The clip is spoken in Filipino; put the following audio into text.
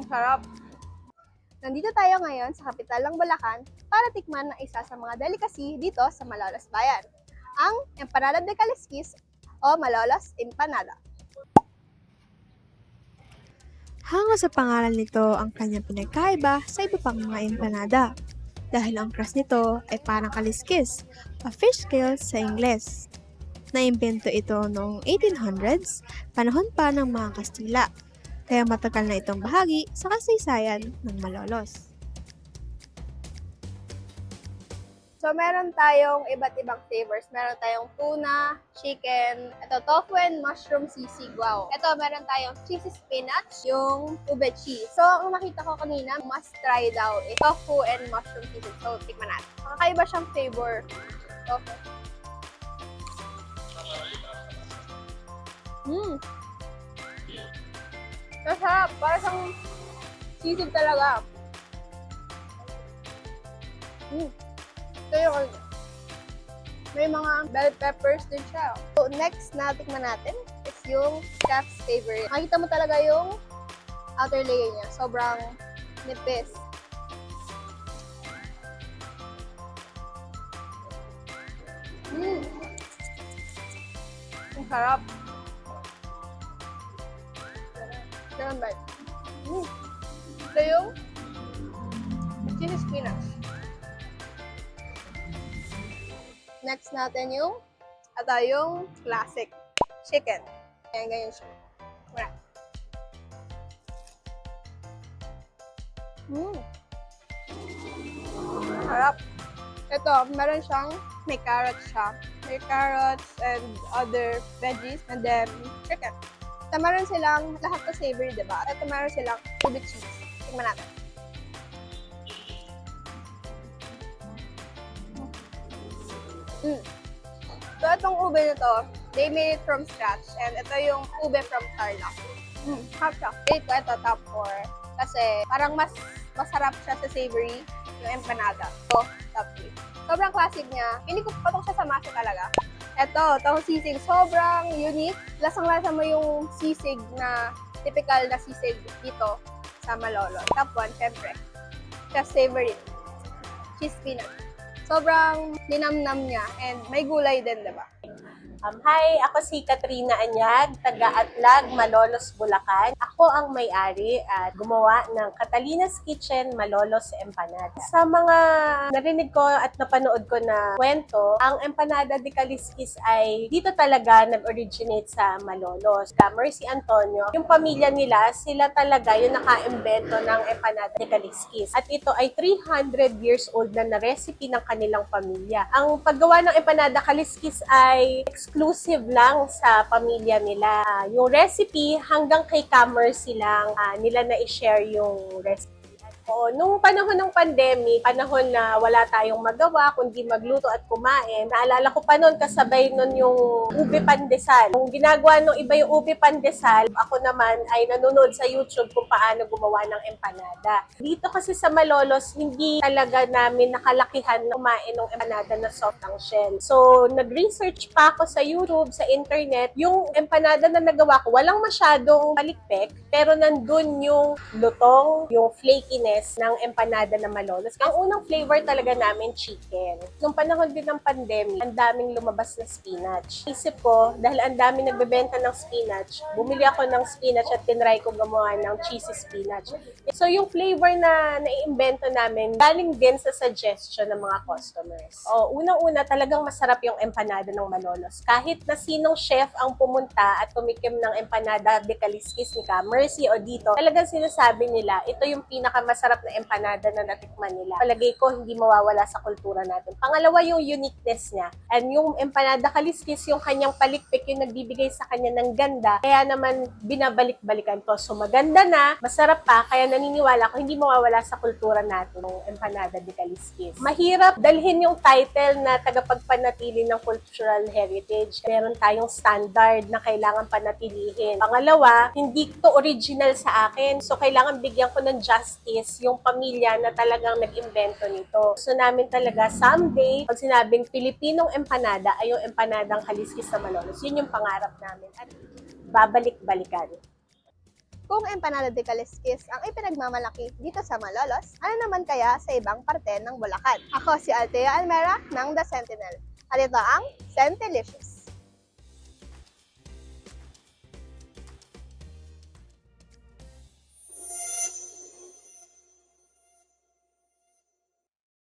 Sarap. Nandito tayo ngayon sa kapital ng Bulacan para tikman ang isa sa mga delicacy dito sa Malolos Bayan, ang Empanada de Calisquis o Malolos Empanada. Hanga sa pangalan nito ang kanyang pinagkaiba sa iba pang mga empanada dahil ang crust nito ay parang kaliskis, a fish scale sa Ingles. Naimbento ito noong 1800s, panahon pa ng mga Kastila, kaya matagal na itong bahagi sa kasaysayan ng Malolos. So, meron tayong iba't ibang flavors. Meron tayong tuna, chicken, ito tofu and mushroom sisig. Wow. Ito, meron tayong cheesy spinach, yung ube cheese. So, ang nakita ko kanina, must try daw tofu and mushroom sisig. So, tikman natin. Kakaiba siyang flavor. Tofu. Masarap. Para siyang sisig talaga. Ito yung may mga bell peppers din siya. So, next na tikman natin is yung chef's favorite. Makikita mo talaga yung outer layer niya. Sobrang nipis. Ang sarap. Ganun ba? Ito yung cheesy spinach. Next natin yung classic chicken. Ayan, ganyan siya. Wala. Sarap. Ito, meron siyang, may carrots siya. May carrots and other veggies and then chicken. Ito, meron silang lahat na savory, diba? Ito, meron silang ube cheese. Tingnan natin. So, itong ube na to, they made it from scratch. And ito yung ube from Tarlac. Half siya. Rate ko ito, top 4. Kasi parang mas masarap siya sa savory yung empanada. So, top 3. Sobrang classic niya. Hindi ko patok siya sa masa talaga. Ito, itong sisig, sobrang unique. Lasang-lasa mo yung sisig na typical na sisig dito sa Malolos. Top 1, syempre. Just savory. Cheese peanut. Sobrang linamnam niya and may gulay din, diba? Hi, ako si Katrina Anyag, taga-Atlag, Malolos, Bulacan. Ako ang may-ari at gumawa ng Catalina's Kitchen Malolos Empanada. Sa mga narinig ko at napanood ko na kwento, ang Empanada de Calisquis ay dito talaga nag-originate sa Malolos. Mercy Antonio, yung pamilya nila, sila talaga yung naka-imbento ng Empanada de Calisquis. At ito ay 300 years old na recipe ng kanilang pamilya. Ang paggawa ng Empanada Calisquis ay exclusive lang sa pamilya nila. Yung recipe, hanggang kay Commerce silang nila na i-share yung recipe. Oo, nung panahon ng pandemic, panahon na wala tayong magawa kundi magluto at kumain, naalala ko pa noon kasabay noon yung ube pandesal. Kung ginagawa nung iba yung ube pandesal, ako naman ay nanonood sa YouTube kung paano gumawa ng empanada. Dito kasi sa Malolos, hindi talaga namin nakalakihan na kumain ng empanada na soft ang shell. So, nag-research pa ako sa YouTube, sa internet, yung empanada na nagawa ko, walang masyadong palikpik, pero nandun yung lutong, yung flakiness ng empanada na Malolos. Ang unang flavor talaga namin, chicken. Nung panahon din ng pandemic, ang daming lumabas na spinach. Isip ko, dahil ang daming nagbebenta ng spinach, bumili ako ng spinach at tinry ko gumawa ng cheesy spinach. So yung flavor na naiimbento namin, galing din sa suggestion ng mga customers. Unang-una, talagang masarap yung empanada ng Malolos. Kahit na sinong chef ang pumunta at tumikim ng Empanada de Calisquis ni Mercy o dito, talagang sinasabi nila, ito yung pinakamasarap na empanada na natikman nila. Palagay ko, hindi mawawala sa kultura natin. Pangalawa, yung uniqueness niya. And yung Empanada Calisquis, yung kanyang palikpik, yung nagbibigay sa kanya ng ganda. Kaya naman, binabalik-balikan to. So, maganda na, masarap pa, kaya naniniwala ko, hindi mawawala sa kultura natin yung Empanada de Calisquis. Mahirap dalhin yung title na tagapagpanatili ng cultural heritage. Meron tayong standard na kailangan panatilihin. Pangalawa, hindi to original sa akin. So, kailangan bigyan ko ng justice yung pamilya na talagang nag-imbento nito. So namin talaga, someday, pag sinabing Pilipinong empanada, ay yung empanadang Calisquis sa Malolos. Yun yung pangarap namin. At babalik-balikan. Kung empanada de Calisquis ang ipinagmamalaki dito sa Malolos, ano naman kaya sa ibang parte ng Bulacan? Ako si Althea Almera ng The Sentinel. At ito ang Sentilicious.